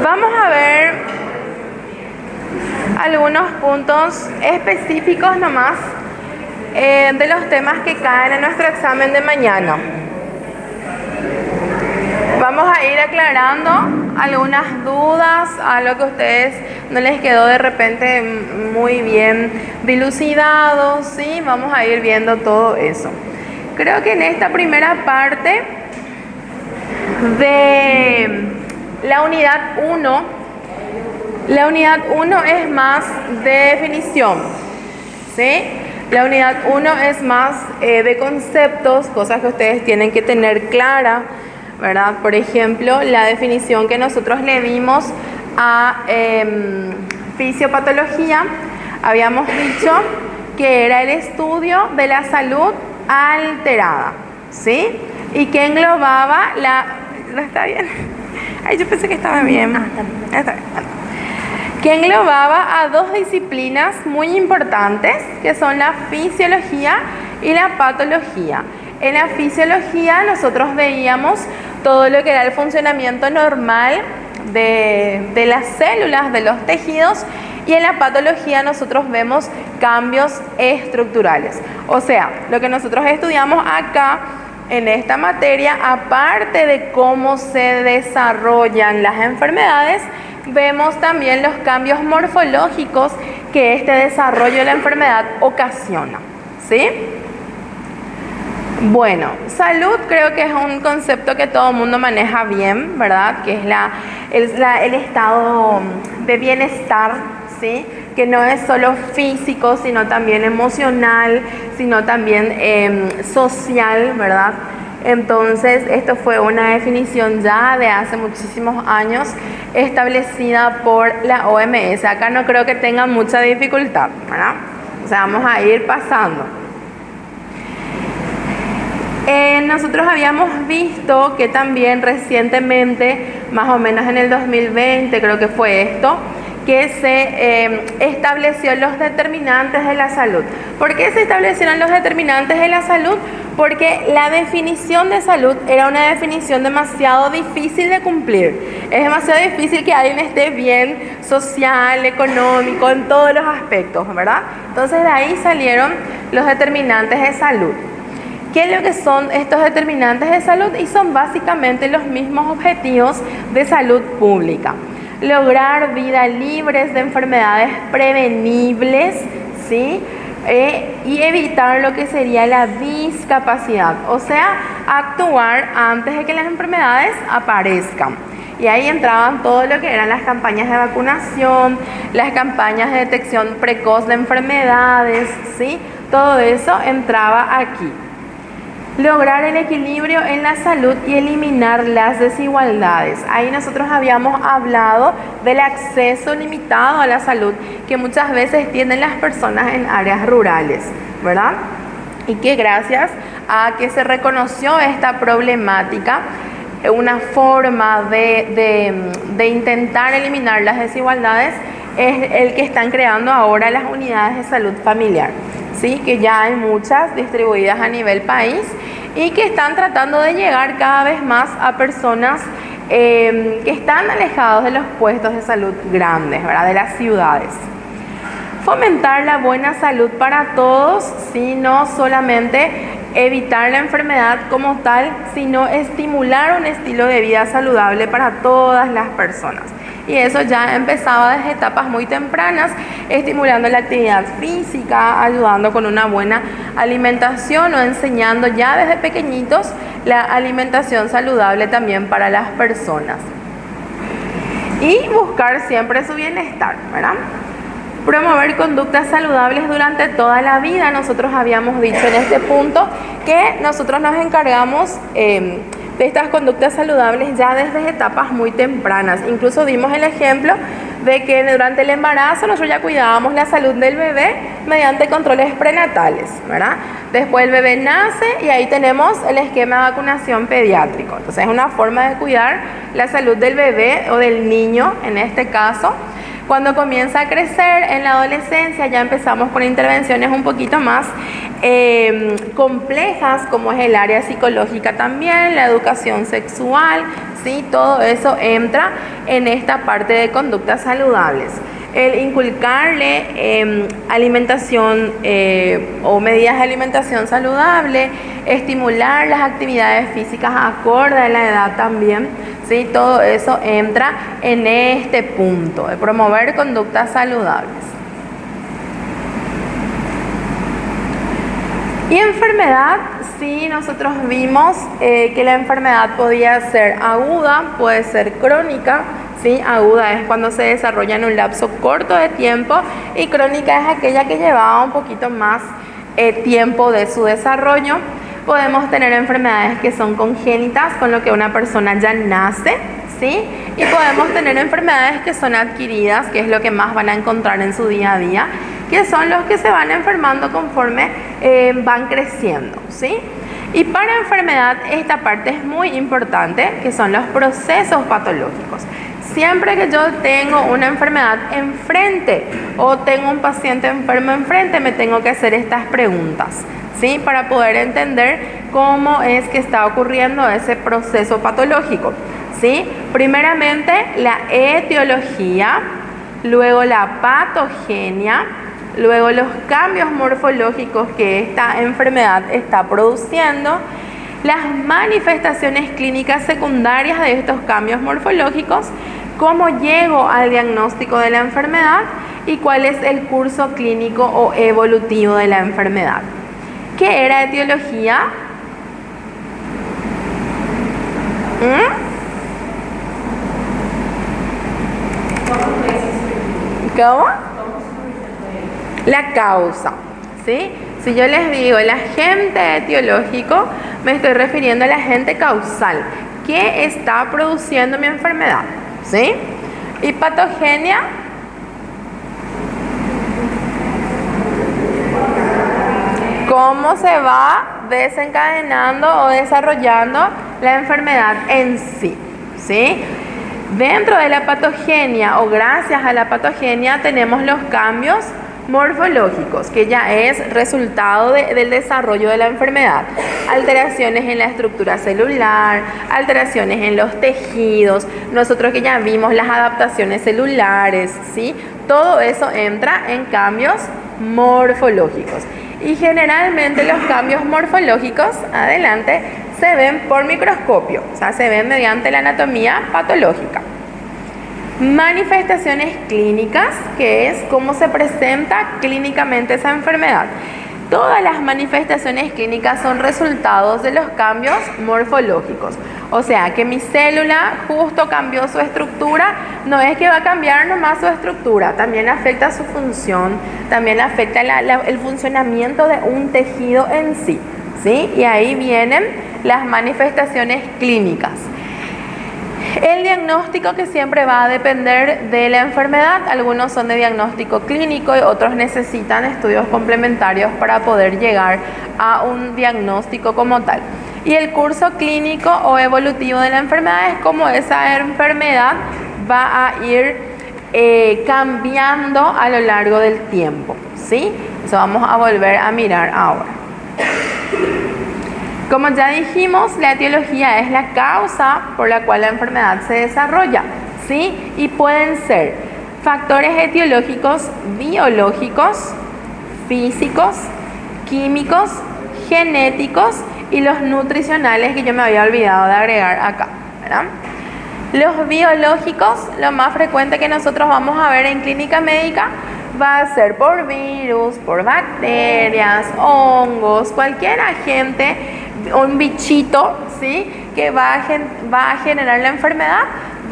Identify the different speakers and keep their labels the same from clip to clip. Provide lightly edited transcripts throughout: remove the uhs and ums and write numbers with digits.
Speaker 1: Vamos a ver algunos puntos específicos nomás de los temas que caen en nuestro examen de mañana. Vamos a ir aclarando algunas dudas, algo que a ustedes no les quedó de repente muy bien dilucidado, ¿sí? Vamos a ir viendo todo eso. Creo que en esta primera parte de la unidad 1 es más de definición, ¿sí? La unidad 1 es más de conceptos, cosas que ustedes tienen que tener clara, ¿verdad? Por ejemplo, la definición que nosotros le dimos a fisiopatología, habíamos dicho que era el estudio de la salud alterada, ¿sí? Y que englobaba ¿no está bien? Ay, yo pensé que estaba bien. Está bien. Que englobaba a dos disciplinas muy importantes, que son la fisiología y la patología. En la fisiología nosotros veíamos todo lo que era el funcionamiento normal de las células, de los tejidos, y en la patología nosotros vemos cambios estructurales. O sea, lo que nosotros estudiamos acá en esta materia, aparte de cómo se desarrollan las enfermedades, vemos también los cambios morfológicos que este desarrollo de la enfermedad ocasiona, ¿sí? Bueno, salud creo que es un concepto que todo el mundo maneja bien, ¿verdad? Que es el estado de bienestar, ¿sí? Que no es solo físico, sino también emocional, sino también social, ¿verdad? Entonces, esto fue una definición ya de hace muchísimos años establecida por la OMS. Acá no creo que tengan mucha dificultad, ¿verdad? O sea, vamos a ir pasando. Nosotros habíamos visto que también recientemente, más o menos en el 2020, creo que fue esto, que se estableció los determinantes de la salud. ¿Por qué se establecieron los determinantes de la salud? Porque la definición de salud era una definición demasiado difícil de cumplir. Es demasiado difícil que alguien esté bien social, económico, en todos los aspectos, ¿verdad? Entonces de ahí salieron los determinantes de salud. ¿Qué es lo que son estos determinantes de salud? Y son básicamente los mismos objetivos de salud pública. Lograr vidas libres de enfermedades prevenibles, ¿sí? Y evitar lo que sería la discapacidad, o sea, actuar antes de que las enfermedades aparezcan. Y ahí entraban todo lo que eran las campañas de vacunación, las campañas de detección precoz de enfermedades, ¿sí? Todo eso entraba aquí. Lograr el equilibrio en la salud y eliminar las desigualdades. Ahí nosotros habíamos hablado del acceso limitado a la salud que muchas veces tienen las personas en áreas rurales, ¿verdad? Y que gracias a que se reconoció esta problemática, una forma de intentar eliminar las desigualdades es el que están creando ahora las unidades de salud familiar, ¿sí? Que ya hay muchas distribuidas a nivel país y que están tratando de llegar cada vez más a personas que están alejados de los puestos de salud grandes, ¿verdad? De las ciudades. Fomentar la buena salud para todos, ¿sí? No solamente evitar la enfermedad como tal, sino estimular un estilo de vida saludable para todas las personas. Y eso ya empezaba desde etapas muy tempranas, estimulando la actividad física, ayudando con una buena alimentación o enseñando ya desde pequeñitos la alimentación saludable también para las personas. Y buscar siempre su bienestar, ¿verdad? Promover conductas saludables durante toda la vida. Nosotros habíamos dicho en este punto que nosotros nos encargamos de estas conductas saludables ya desde etapas muy tempranas. Incluso dimos el ejemplo de que durante el embarazo nosotros ya cuidábamos la salud del bebé mediante controles prenatales, ¿verdad? Después el bebé nace y ahí tenemos el esquema de vacunación pediátrico. Entonces es una forma de cuidar la salud del bebé o del niño en este caso. Cuando comienza a crecer en la adolescencia ya empezamos con intervenciones un poquito más complejas, como es el área psicológica también, la educación sexual, ¿sí? Todo eso entra en esta parte de conductas saludables. El inculcarle alimentación o medidas de alimentación saludable, estimular las actividades físicas acorde a la edad también, ¿sí? Todo eso entra en este punto de promover conductas saludables. Y enfermedad, sí, nosotros vimos que la enfermedad podía ser aguda, puede ser crónica. ¿Sí? Aguda es cuando se desarrolla en un lapso corto de tiempo y crónica es aquella que llevaba un poquito más tiempo de su desarrollo. Podemos tener enfermedades que son congénitas, con lo que una persona ya nace, ¿sí? Y podemos tener enfermedades que son adquiridas, que es lo que más van a encontrar en su día a día, que son los que se van enfermando conforme van creciendo, ¿sí? Y para enfermedad esta parte es muy importante, que son los procesos patológicos. Siempre que yo tengo una enfermedad enfrente o tengo un paciente enfermo enfrente, me tengo que hacer estas preguntas, ¿sí? Para poder entender cómo es que está ocurriendo ese proceso patológico, ¿sí? Primeramente la etiología, luego la patogenia, luego los cambios morfológicos que esta enfermedad está produciendo, las manifestaciones clínicas secundarias de estos cambios morfológicos, cómo llego al diagnóstico de la enfermedad y cuál es el curso clínico o evolutivo de la enfermedad. ¿Qué era etiología? ¿Cómo? La causa, ¿sí? Si yo les digo el agente etiológico, me estoy refiriendo al agente causal. ¿Qué está produciendo mi enfermedad? ¿Sí? Y patogenia, ¿cómo se va desencadenando o desarrollando la enfermedad en sí? ¿Sí? Dentro de la patogenia o gracias a la patogenia tenemos los cambios morfológicos, que ya es resultado del desarrollo de la enfermedad. Alteraciones en la estructura celular, alteraciones en los tejidos, nosotros que ya vimos las adaptaciones celulares, ¿sí? Todo eso entra en cambios morfológicos. Y generalmente los cambios morfológicos, adelante, se ven por microscopio, o sea, se ven mediante la anatomía patológica. Manifestaciones clínicas, que es cómo se presenta clínicamente esa enfermedad. Todas las manifestaciones clínicas son resultados de los cambios morfológicos. O sea, que mi célula justo cambió su estructura, no es que va a cambiar nomás su estructura, también afecta su función, también afecta el funcionamiento de un tejido en sí, ¿sí? Y ahí vienen las manifestaciones clínicas. El diagnóstico, que siempre va a depender de la enfermedad, algunos son de diagnóstico clínico y otros necesitan estudios complementarios para poder llegar a un diagnóstico como tal. Y el curso clínico o evolutivo de la enfermedad es como esa enfermedad va a ir cambiando a lo largo del tiempo, ¿sí? Eso vamos a volver a mirar ahora. Como ya dijimos, la etiología es la causa por la cual la enfermedad se desarrolla, ¿sí? Y pueden ser factores etiológicos biológicos, físicos, químicos, genéticos y los nutricionales, que yo me había olvidado de agregar acá, ¿verdad? Los biológicos, lo más frecuente que nosotros vamos a ver en clínica médica va a ser por virus, por bacterias, hongos, cualquier agente, un bichito, ¿sí? Que va a generar la enfermedad,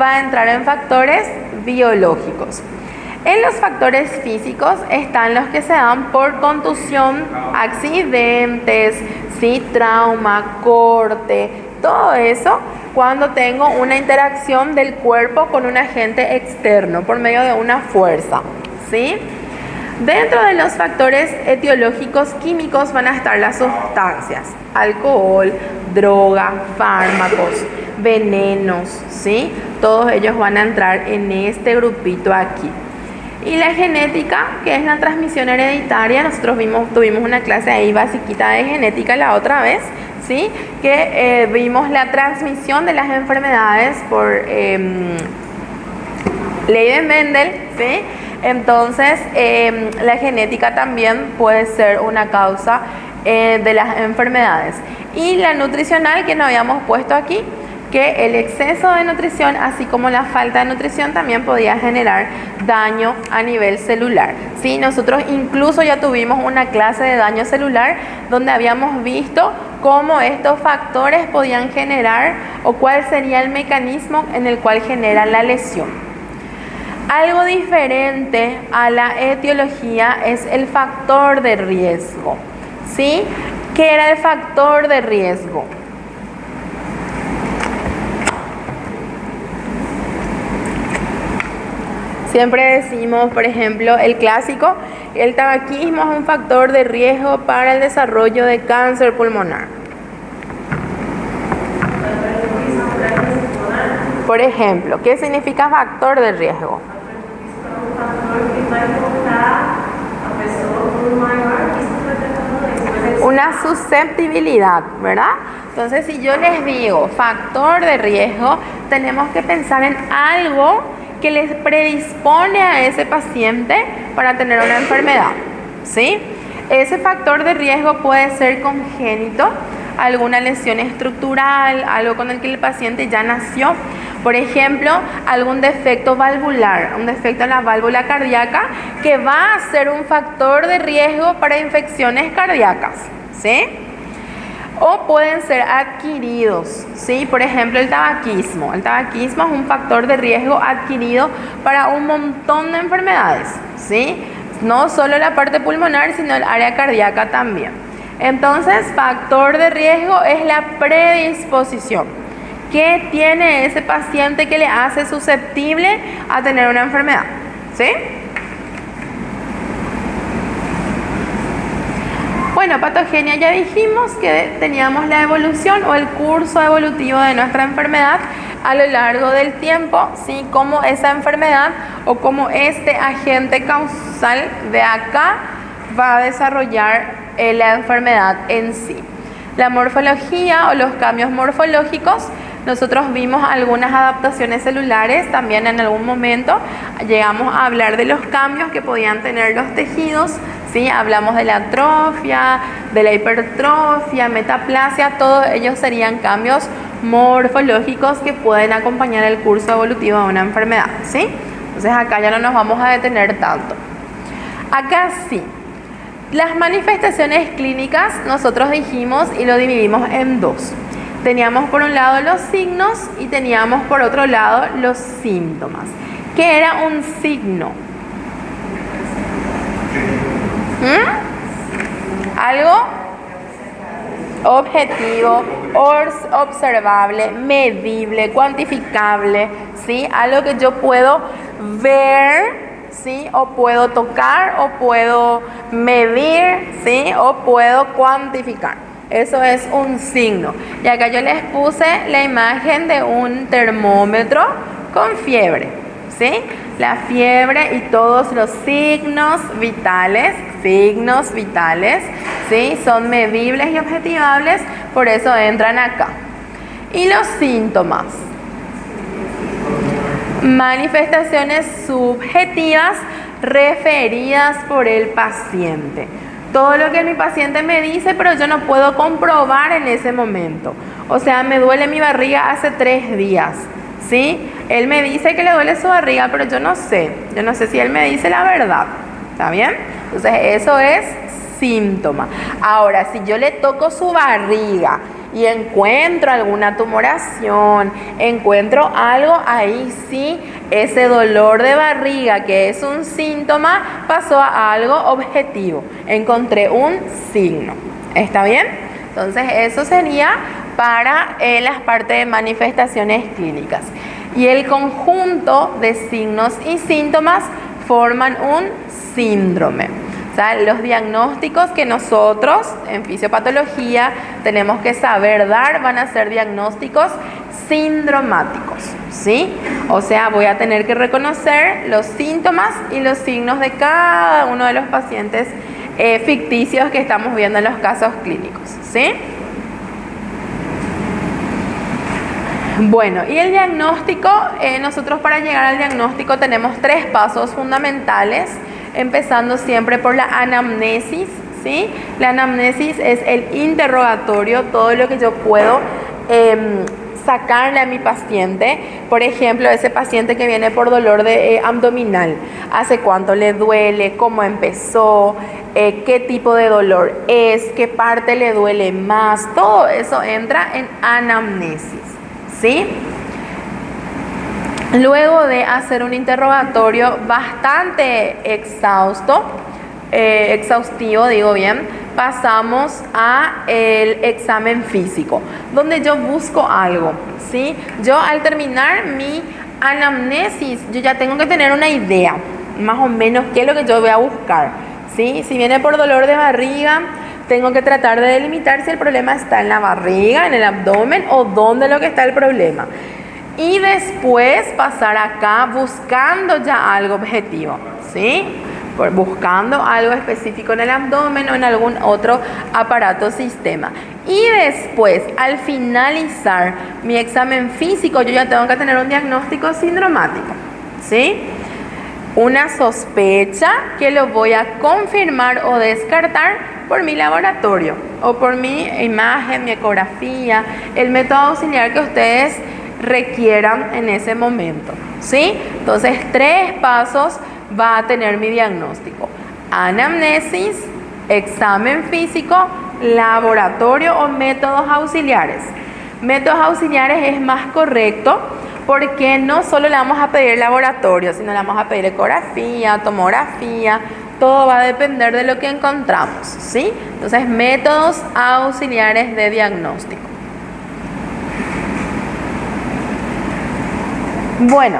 Speaker 1: va a entrar en factores biológicos. En los factores físicos están los que se dan por contusión, accidentes, ¿sí? Trauma, corte, todo eso cuando tengo una interacción del cuerpo con un agente externo por medio de una fuerza, ¿sí? Dentro de los factores etiológicos químicos van a estar las sustancias, alcohol, droga, fármacos, venenos, ¿sí? Todos ellos van a entrar en este grupito aquí. Y la genética, que es la transmisión hereditaria, nosotros tuvimos una clase ahí basiquita de genética la otra vez, ¿sí? Que vimos la transmisión de las enfermedades por ley de Mendel, ¿sí? Entonces, la genética también puede ser una causa de las enfermedades. Y la nutricional, que nos habíamos puesto aquí, que el exceso de nutrición, así como la falta de nutrición, también podía generar daño a nivel celular. ¿Sí? Nosotros incluso ya tuvimos una clase de daño celular donde habíamos visto cómo estos factores podían generar o cuál sería el mecanismo en el cual genera la lesión. Algo diferente a la etiología es el factor de riesgo. ¿Sí? ¿Qué era el factor de riesgo? Siempre decimos, por ejemplo, el clásico, el tabaquismo es un factor de riesgo para el desarrollo de cáncer pulmonar. Por ejemplo, ¿qué significa factor de riesgo? Una susceptibilidad, ¿verdad? Entonces, si yo les digo factor de riesgo, tenemos que pensar en algo que les predispone a ese paciente para tener una enfermedad, ¿sí? Ese factor de riesgo puede ser congénito, alguna lesión estructural, algo con el que el paciente ya nació. Por ejemplo, algún defecto valvular, un defecto en la válvula cardíaca que va a ser un factor de riesgo para infecciones cardíacas, ¿sí? O pueden ser adquiridos, ¿sí? Por ejemplo, el tabaquismo. El tabaquismo es un factor de riesgo adquirido para un montón de enfermedades, ¿sí? No solo la parte pulmonar, sino el área cardíaca también. Entonces, factor de riesgo es la predisposición. ¿Qué tiene ese paciente que le hace susceptible a tener una enfermedad? ¿Sí? Bueno, patogenia, ya dijimos que teníamos la evolución o el curso evolutivo de nuestra enfermedad a lo largo del tiempo, ¿sí? Cómo esa enfermedad o cómo este agente causal de acá va a desarrollar la enfermedad en sí. La morfología o los cambios morfológicos, nosotros vimos algunas adaptaciones celulares, también en algún momento llegamos a hablar de los cambios que podían tener los tejidos, ¿sí? Hablamos de la atrofia, de la hipertrofia, metaplasia, todos ellos serían cambios morfológicos que pueden acompañar el curso evolutivo de una enfermedad, ¿sí? Entonces acá ya no nos vamos a detener tanto. Acá sí. Las manifestaciones clínicas nosotros dijimos y lo dividimos en dos. Teníamos por un lado los signos y teníamos por otro lado los síntomas. ¿Qué era un signo? Algo objetivo, observable, medible, cuantificable, ¿sí? Algo que yo puedo ver, ¿sí? O puedo tocar, o puedo medir, ¿sí? O puedo cuantificar. Eso es un signo. Y acá yo les puse la imagen de un termómetro con fiebre, ¿sí? La fiebre y todos los signos vitales, ¿sí? Son medibles y objetivables, por eso entran acá. Y los síntomas. Manifestaciones subjetivas referidas por el paciente. Todo lo que mi paciente me dice, pero yo no puedo comprobar en ese momento. O sea, me duele mi barriga hace 3 días, ¿sí? Él me dice que le duele su barriga, pero yo no sé si él me dice la verdad, ¿está bien? Entonces, eso es síntoma. Ahora, si yo le toco su barriga y encuentro alguna tumoración, encuentro algo, ahí sí, ese dolor de barriga que es un síntoma pasó a algo objetivo. Encontré un signo. ¿Está bien? Entonces eso sería para las partes de manifestaciones clínicas. Y el conjunto de signos y síntomas forman un síndrome. O sea, los diagnósticos que nosotros en fisiopatología tenemos que saber dar van a ser diagnósticos sindromáticos, ¿sí? O sea, voy a tener que reconocer los síntomas y los signos de cada uno de los pacientes ficticios que estamos viendo en los casos clínicos, ¿sí? Bueno, y el diagnóstico, nosotros para llegar al diagnóstico tenemos 3 pasos fundamentales, empezando siempre por la anamnesis, ¿sí? La anamnesis es el interrogatorio, todo lo que yo puedo sacarle a mi paciente. Por ejemplo, ese paciente que viene por dolor abdominal, ¿hace cuánto le duele? ¿Cómo empezó? ¿Qué tipo de dolor es? ¿Qué parte le duele más? Todo eso entra en anamnesis, ¿sí? Luego de hacer un interrogatorio bastante exhaustivo, digo bien, pasamos a el examen físico, donde yo busco algo, ¿sí? Yo al terminar mi anamnesis, yo ya tengo que tener una idea, más o menos, qué es lo que yo voy a buscar, ¿sí? Si viene por dolor de barriga, tengo que tratar de delimitar si el problema está en la barriga, en el abdomen o dónde es lo que está el problema. Y después pasar acá buscando ya algo objetivo, ¿sí? Buscando algo específico en el abdomen o en algún otro aparato o sistema. Y después, al finalizar mi examen físico, yo ya tengo que tener un diagnóstico sindromático, ¿sí? Una sospecha que lo voy a confirmar o descartar por mi laboratorio o por mi imagen, mi ecografía, el método auxiliar que ustedes requieran en ese momento, ¿sí? Entonces, 3 pasos va a tener mi diagnóstico: anamnesis, examen físico, laboratorio o métodos auxiliares. Métodos auxiliares es más correcto porque no solo le vamos a pedir laboratorio, sino le vamos a pedir ecografía, tomografía, todo va a depender de lo que encontramos, ¿sí? Entonces, métodos auxiliares de diagnóstico. Bueno,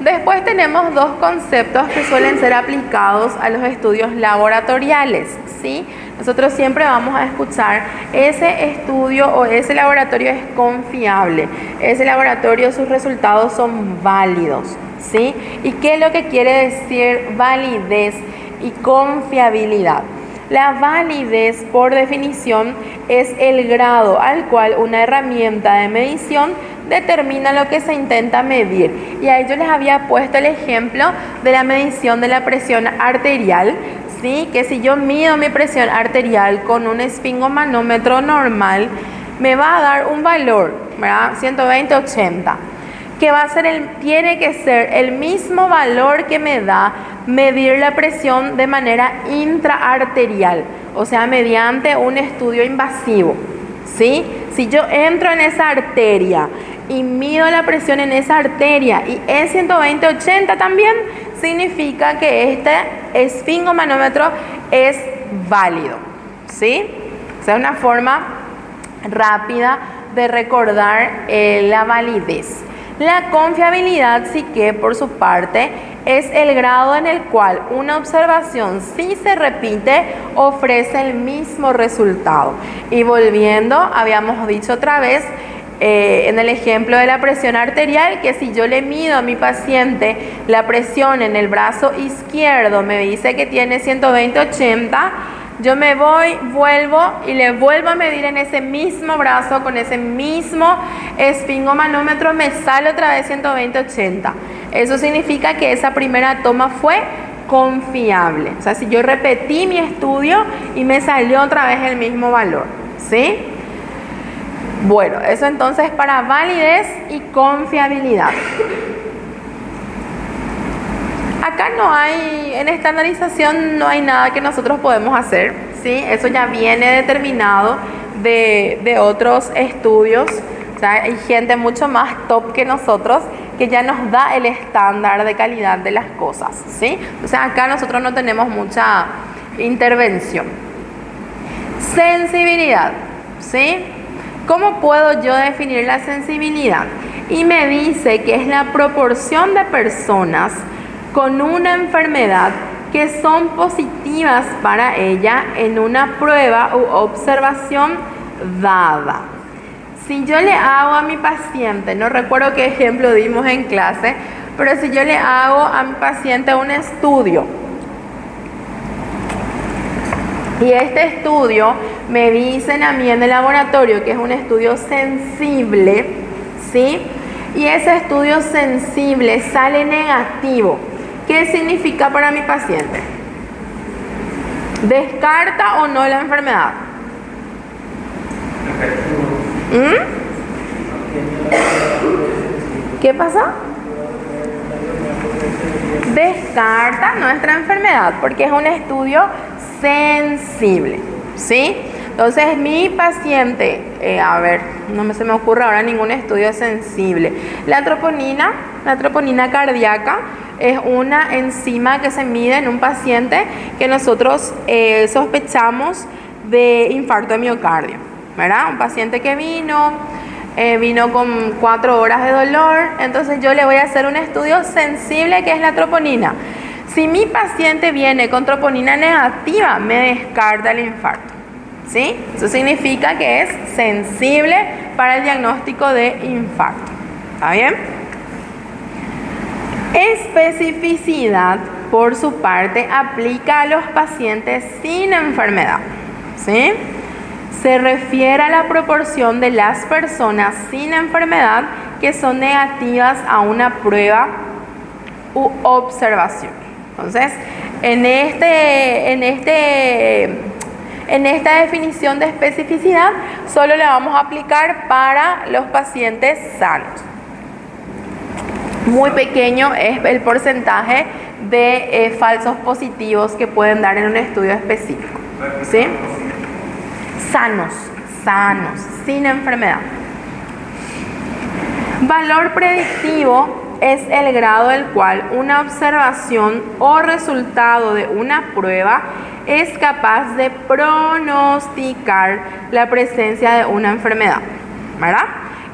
Speaker 1: después tenemos 2 conceptos que suelen ser aplicados a los estudios laboratoriales, ¿sí? Nosotros siempre vamos a escuchar ese estudio o ese laboratorio es confiable, ese laboratorio, sus resultados son válidos, ¿sí? ¿Y qué es lo que quiere decir validez y confiabilidad? La validez, por definición, es el grado al cual una herramienta de medición determina lo que se intenta medir. Y ahí yo les había puesto el ejemplo de la medición de la presión arterial, ¿sí? Que si yo mido mi presión arterial con un esfingomanómetro normal, me va a dar un valor, ¿verdad? 120/80. Que va a ser tiene que ser el mismo valor que me da medir la presión de manera intraarterial, o sea, mediante un estudio invasivo, ¿sí? Si yo entro en esa arteria y mido la presión en esa arteria y es 120/80 también, significa que este esfingomanómetro es válido, ¿sí? O sea, una forma rápida de recordar la validez. La confiabilidad, sí que por su parte, es el grado en el cual una observación, si se repite, ofrece el mismo resultado. Y volviendo, habíamos dicho otra vez, en el ejemplo de la presión arterial, que si yo le mido a mi paciente la presión en el brazo izquierdo, me dice que tiene 120/80, yo me vuelvo y le vuelvo a medir en ese mismo brazo, con ese mismo esfingomanómetro, me sale otra vez 120/80. Eso significa que esa primera toma fue confiable. O sea, si yo repetí mi estudio y me salió otra vez el mismo valor, ¿sí? Bueno, eso entonces para validez y confiabilidad. Acá no hay, en estandarización no hay nada que nosotros podemos hacer, ¿sí? Eso ya viene determinado de otros estudios. O sea, hay gente mucho más top que nosotros que ya nos da el estándar de calidad de las cosas, ¿sí? O sea, acá nosotros no tenemos mucha intervención. Sensibilidad, ¿sí? ¿Cómo puedo yo definir la sensibilidad? Y me dice que es la proporción de personas con una enfermedad que son positivas para ella en una prueba u observación dada. Si yo le hago a mi paciente, no recuerdo qué ejemplo dimos en clase, pero si yo le hago a mi paciente un estudio y este estudio me dicen a mí en el laboratorio que es un estudio sensible, ¿sí? Y ese estudio sensible sale negativo, ¿qué significa para mi paciente? ¿Descarta o no la enfermedad? ¿Qué pasa? Descarta nuestra enfermedad porque es un estudio sensible, ¿sí? Entonces mi paciente, se me ocurre ahora ningún estudio sensible. La troponina cardíaca es una enzima que se mide en un paciente que nosotros sospechamos de infarto de miocardio, ¿verdad? Un paciente que vino con 4 horas de dolor, entonces yo le voy a hacer un estudio sensible que es la troponina. Si mi paciente viene con troponina negativa, me descarta el infarto, ¿sí? Eso significa que es sensible para el diagnóstico de infarto. ¿Está bien? Especificidad, por su parte, aplica a los pacientes sin enfermedad, ¿sí? Se refiere a la proporción de las personas sin enfermedad que son negativas a una prueba u observación. Entonces, en esta definición de especificidad, solo la vamos a aplicar para los pacientes sanos. Muy pequeño es el porcentaje de falsos positivos que pueden dar en un estudio específico, ¿sí? Sanos, sin enfermedad. Valor predictivo es el grado del cual una observación o resultado de una prueba es capaz de pronosticar la presencia de una enfermedad, ¿verdad?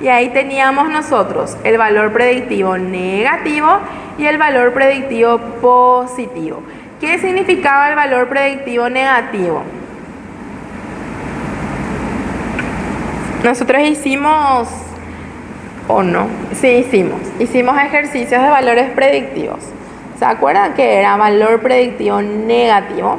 Speaker 1: Y ahí teníamos nosotros el valor predictivo negativo y el valor predictivo positivo. ¿Qué significaba el valor predictivo negativo? Nosotros hicimos, o no, sí hicimos ejercicios de valores predictivos. ¿Se acuerdan que era valor predictivo negativo?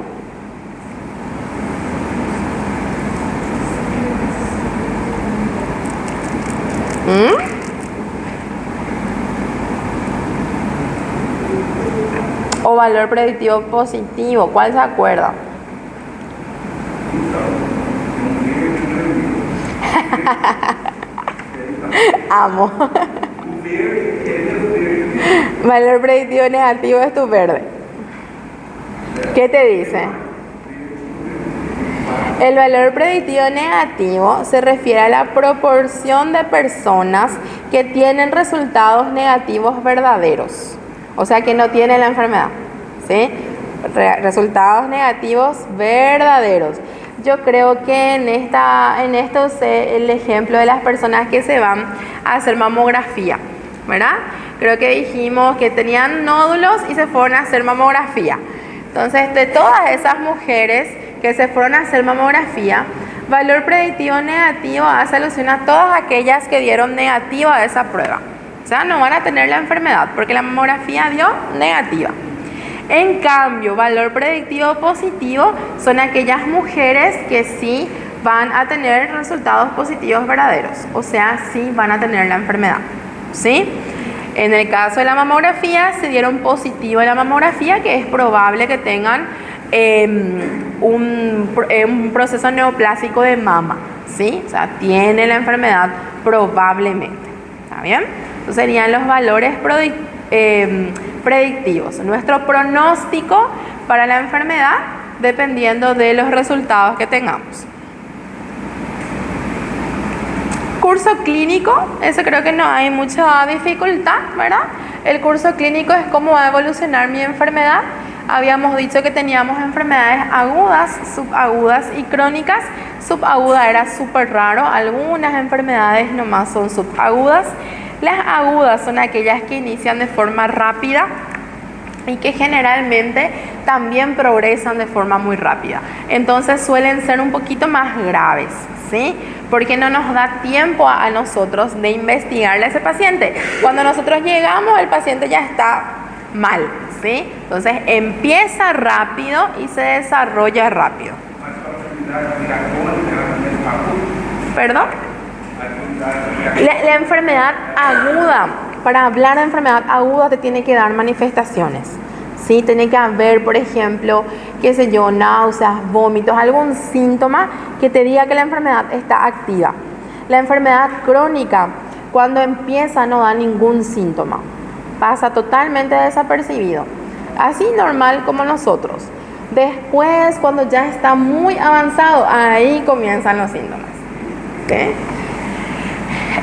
Speaker 1: O valor predictivo positivo, ¿cuál se acuerda? Amo. Valor predictivo negativo es tu verde. ¿Qué te dice? El valor predictivo negativo se refiere a la proporción de personas que tienen resultados negativos verdaderos, o sea que no tienen la enfermedad, ¿sí? Resultados negativos verdaderos. Yo creo que en esto usé el ejemplo de las personas que se van a hacer mamografía, ¿verdad? Creo que dijimos que tenían nódulos y se fueron a hacer mamografía. Entonces, de todas esas mujeres que se fueron a hacer mamografía, valor predictivo negativo hace alusión a todas aquellas que dieron negativa a esa prueba. O sea, no van a tener la enfermedad porque la mamografía dio negativa. En cambio, valor predictivo positivo son aquellas mujeres que sí van a tener resultados positivos verdaderos, o sea, sí van a tener la enfermedad, ¿sí? En el caso de la mamografía, se dieron positivo en la mamografía, que es probable que tengan un proceso neoplásico de mama, ¿sí? O sea, tiene la enfermedad probablemente, ¿está bien? Entonces serían los valores predictivos. Nuestro pronóstico para la enfermedad dependiendo de los resultados que tengamos. Curso clínico, eso creo que no hay mucha dificultad, ¿verdad? El curso clínico es cómo va a evolucionar mi enfermedad. Habíamos dicho que teníamos enfermedades agudas, subagudas y crónicas. Subaguda era súper raro, algunas enfermedades nomás son subagudas. Las agudas son aquellas que inician de forma rápida y que generalmente también progresan de forma muy rápida. Entonces suelen ser un poquito más graves, ¿sí? Porque no nos da tiempo a nosotros de investigarle a ese paciente. Cuando nosotros llegamos, el paciente ya está mal, ¿sí? Entonces empieza rápido y se desarrolla rápido. ¿Perdón? La enfermedad aguda, para hablar de enfermedad aguda te tiene que dar manifestaciones, ¿sí? Tiene que haber, por ejemplo, qué sé yo, náuseas, vómitos, algún síntoma que te diga que la enfermedad está activa. La enfermedad crónica, cuando empieza, no da ningún síntoma, pasa totalmente desapercibido, así normal como nosotros. Después, cuando ya está muy avanzado, ahí comienzan los síntomas, ¿okay?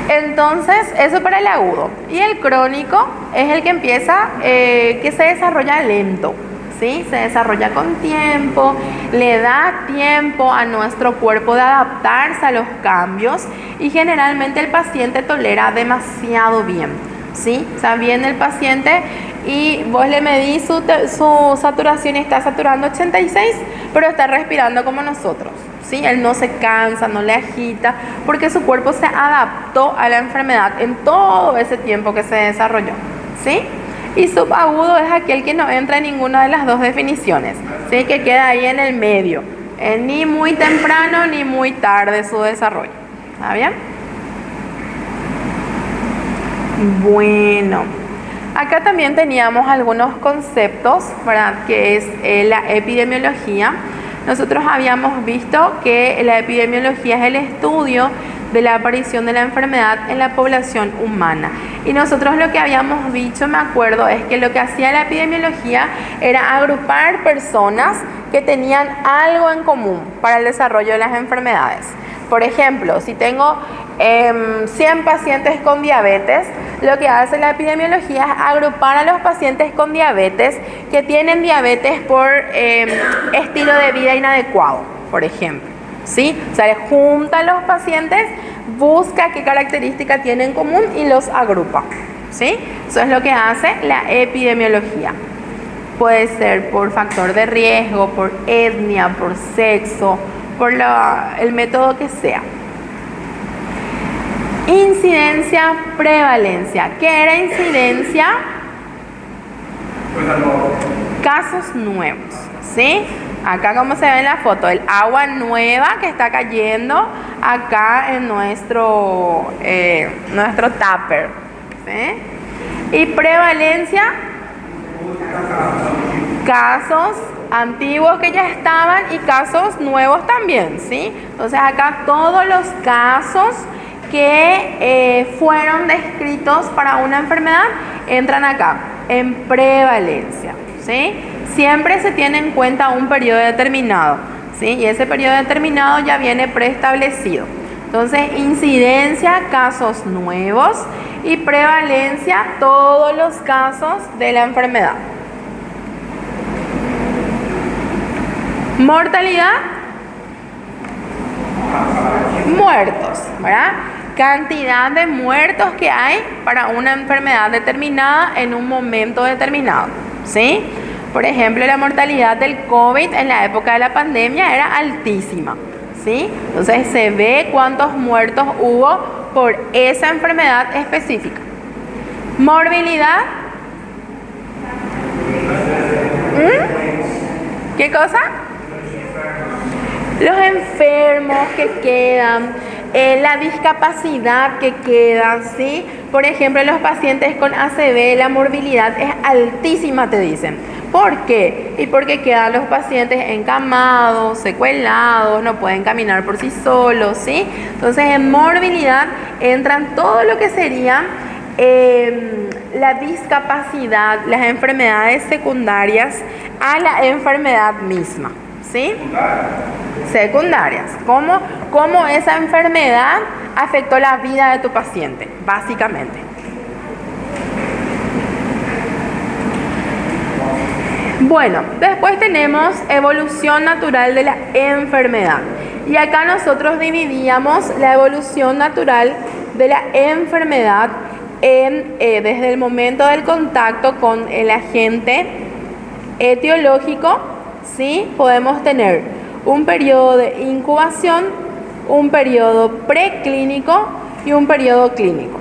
Speaker 1: Entonces, eso para el agudo. Y el crónico es el que empieza, que se desarrolla lento, ¿sí? Se desarrolla con tiempo, le da tiempo a nuestro cuerpo de adaptarse a los cambios y generalmente el paciente tolera demasiado bien, ¿sí? O sea, viene el paciente y vos le medís su saturación y está saturando 86, pero está respirando como nosotros, ¿sí? Él no se cansa, no le agita, porque su cuerpo se adaptó a la enfermedad en todo ese tiempo que se desarrolló, ¿sí? Y subagudo es aquel que no entra en ninguna de las dos definiciones, ¿sí? Que queda ahí en el medio, ni muy temprano ni muy tarde su desarrollo. ¿Está bien? Bueno, acá también teníamos algunos conceptos, ¿verdad? Que es la epidemiología. Nosotros habíamos visto que la epidemiología es el estudio de la aparición de la enfermedad en la población humana. Y nosotros lo que habíamos dicho, me acuerdo, es que lo que hacía la epidemiología era agrupar personas que tenían algo en común para el desarrollo de las enfermedades. Por ejemplo, si tengo 100 pacientes con diabetes, lo que hace la epidemiología es agrupar a los pacientes con diabetes que tienen diabetes por estilo de vida inadecuado, por ejemplo, ¿sí? O sea, junta a los pacientes, busca qué características tienen en común y los agrupa, ¿sí? Eso es lo que hace la epidemiología. Puede ser por factor de riesgo, por etnia, por sexo, por el método que sea. Incidencia, prevalencia. ¿Qué era incidencia? Casos nuevos, ¿sí? Acá como se ve en la foto, el agua nueva que está cayendo acá en nuestro tupper, ¿sí? Y prevalencia, casos antiguos que ya estaban y casos nuevos también, ¿sí? Entonces acá todos los casos que fueron descritos para una enfermedad entran acá en prevalencia, ¿sí? Siempre se tiene en cuenta un periodo determinado, ¿sí? Y ese periodo determinado ya viene preestablecido. Entonces, incidencia, casos nuevos, y prevalencia, todos los casos de la enfermedad. Mortalidad, muertos, ¿verdad? Cantidad de muertos que hay para una enfermedad determinada en un momento determinado, ¿sí? Por ejemplo, la mortalidad del COVID en la época de la pandemia era altísima, ¿sí? Entonces se ve cuántos muertos hubo por esa enfermedad específica. Morbilidad. ¿Qué cosa? Los enfermos que quedan, la discapacidad que queda, ¿sí? Por ejemplo, los pacientes con ACV, la morbilidad es altísima, te dicen. ¿Por qué? Y porque quedan los pacientes encamados, secuelados, no pueden caminar por sí solos, ¿sí? Entonces, en morbilidad entran todo lo que sería la discapacidad, las enfermedades secundarias a la enfermedad misma, ¿sí? Secundarias. ¿Cómo esa enfermedad afectó la vida de tu paciente? Básicamente. Bueno, después tenemos evolución natural de la enfermedad. Y acá nosotros dividíamos la evolución natural de la enfermedad desde el momento del contacto con el agente etiológico, ¿sí? Podemos tener un periodo de incubación, un periodo preclínico y un periodo clínico.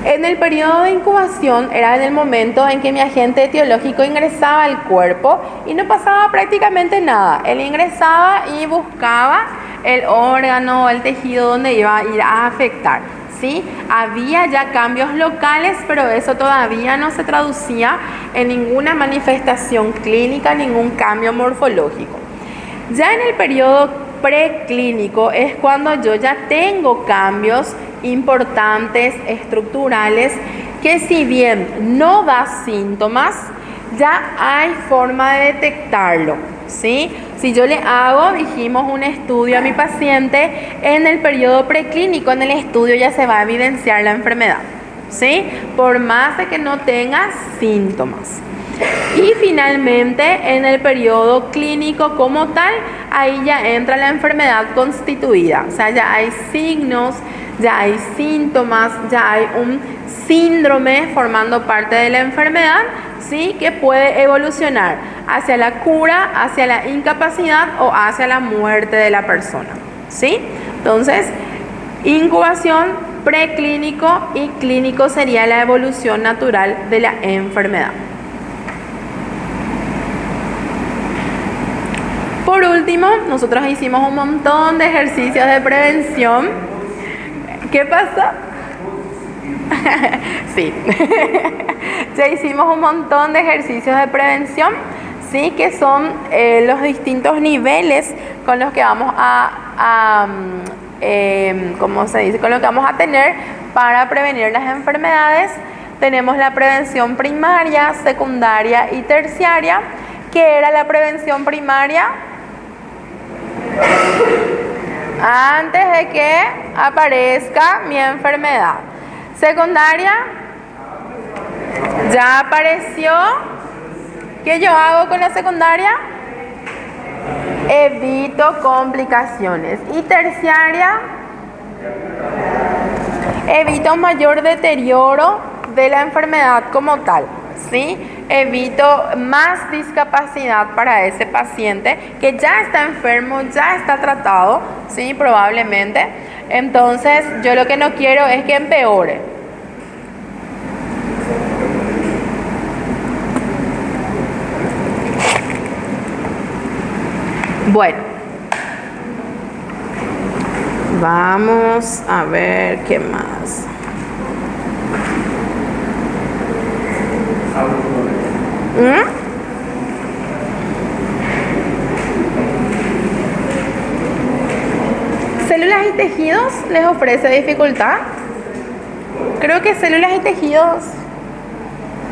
Speaker 1: En el periodo de incubación era en el momento en que mi agente etiológico ingresaba al cuerpo y no pasaba prácticamente nada. Él ingresaba y buscaba el órgano o el tejido donde iba a ir a afectar, ¿sí? Había ya cambios locales, pero eso todavía no se traducía en ninguna manifestación clínica, ningún cambio morfológico. Ya en el periodo preclínico es cuando yo ya tengo cambios importantes, estructurales, que si bien no da síntomas, ya hay forma de detectarlo, ¿sí? Si yo le hago, dijimos, un estudio a mi paciente, en el periodo preclínico, en el estudio ya se va a evidenciar la enfermedad, ¿sí? Por más de que no tenga síntomas. Y finalmente, en el periodo clínico como tal, ahí ya entra la enfermedad constituida. O sea, ya hay signos, ya hay síntomas, ya hay un síndrome formando parte de la enfermedad, ¿sí? Que puede evolucionar hacia la cura, hacia la incapacidad o hacia la muerte de la persona, ¿sí? Entonces, incubación, preclínico y clínico sería la evolución natural de la enfermedad. Por último, nosotros hicimos un montón de ejercicios de prevención. ¿Qué pasa? Sí. Ya hicimos un montón de ejercicios de prevención, ¿sí? Que son los distintos niveles con los que vamos ¿cómo se dice? Con lo que vamos a tener para prevenir las enfermedades. Tenemos la prevención primaria, secundaria y terciaria. ¿Qué era la prevención primaria? Antes de que aparezca mi enfermedad. Secundaria, ya apareció. ¿Qué yo hago con la secundaria? Evito complicaciones. Y terciaria, evito mayor deterioro de la enfermedad como tal, ¿sí? Evito más discapacidad para ese paciente que ya está enfermo, ya está tratado, ¿sí? Probablemente. Entonces, yo lo que no quiero es que empeore. Bueno, vamos a ver qué más. ¿Células y tejidos les ofrece dificultad? Creo que células y tejidos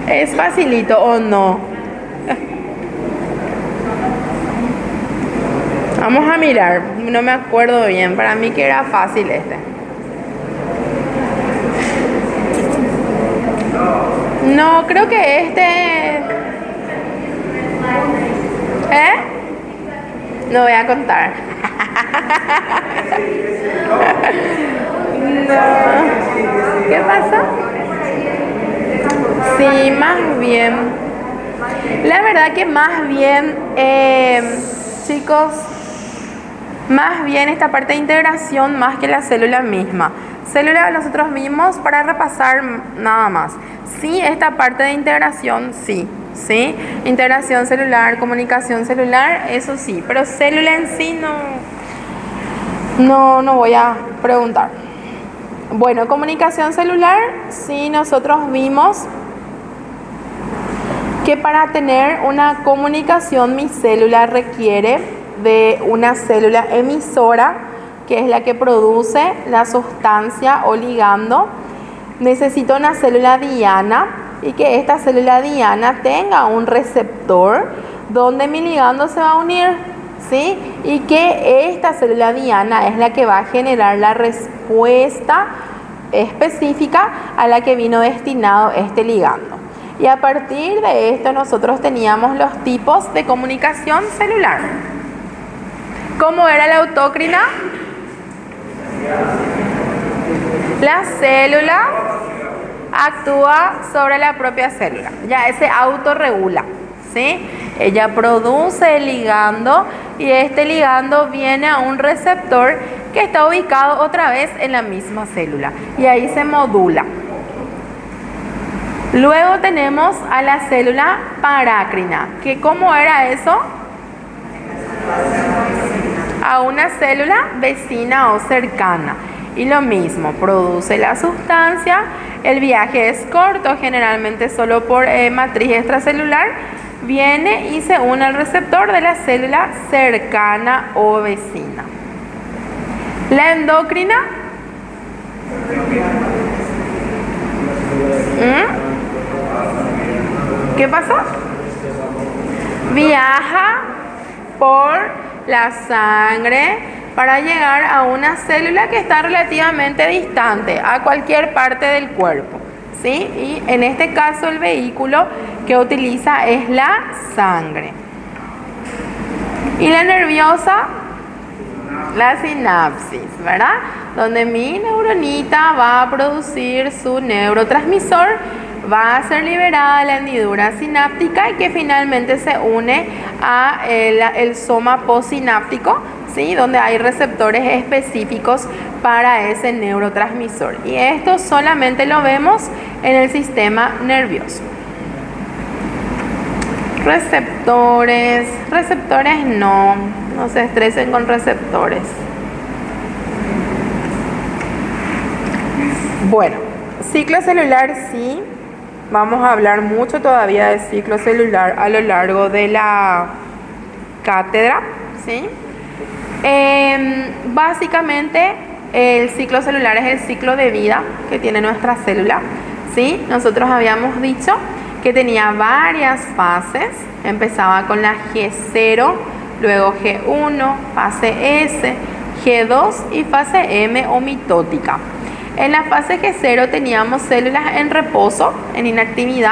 Speaker 1: es facilito, ¿o no? Vamos a mirar, no me acuerdo bien, para mí que era fácil este. No, creo que este... No voy a contar. No. ¿Qué pasa? Sí, más bien. La verdad que más bien, chicos, más bien esta parte de integración más que la célula misma. Célula nosotros vimos para repasar nada más. Sí, esta parte de integración, sí. ¿Sí? Integración celular, comunicación celular, eso sí. Pero célula en sí no voy a preguntar. Bueno, comunicación celular, sí, nosotros vimos que para tener una comunicación mi célula requiere de una célula emisora, que es la que produce la sustancia o ligando. Necesito una célula diana y que esta célula diana tenga un receptor donde mi ligando se va a unir, ¿sí? Y que esta célula diana es la que va a generar la respuesta específica a la que vino destinado este ligando. Y a partir de esto nosotros teníamos los tipos de comunicación celular. ¿Cómo era la autócrina? La célula actúa sobre la propia célula, ya se autorregula, ¿sí? Ella produce el ligando y este ligando viene a un receptor que está ubicado otra vez en la misma célula y ahí se modula. Luego tenemos a la célula parácrina, que ¿cómo era eso? A una célula vecina o cercana. Y lo mismo, produce la sustancia, el viaje es corto, generalmente solo por matriz extracelular, viene y se une al receptor de la célula cercana o vecina. La endocrina. ¿Qué pasó? Viaja por la sangre para llegar a una célula que está relativamente distante a cualquier parte del cuerpo, ¿sí? Y en este caso el vehículo que utiliza es la sangre. Y la nerviosa, la sinapsis, ¿verdad? Donde mi neuronita va a producir su neurotransmisor, va a ser liberada la hendidura sináptica y que finalmente se une a el soma postsináptico, ¿sí? Donde hay receptores específicos para ese neurotransmisor. Y esto solamente lo vemos en el sistema nervioso. Receptores no se estresen con receptores. Bueno, ciclo celular sí. Vamos a hablar mucho todavía de ciclo celular a lo largo de la cátedra, ¿sí? Básicamente el ciclo celular es el ciclo de vida que tiene nuestra célula, ¿sí? Nosotros habíamos dicho que tenía varias fases, empezaba con la G0, luego G1, fase S, G2 y fase M o mitótica. En la fase G0 teníamos células en reposo, en inactividad,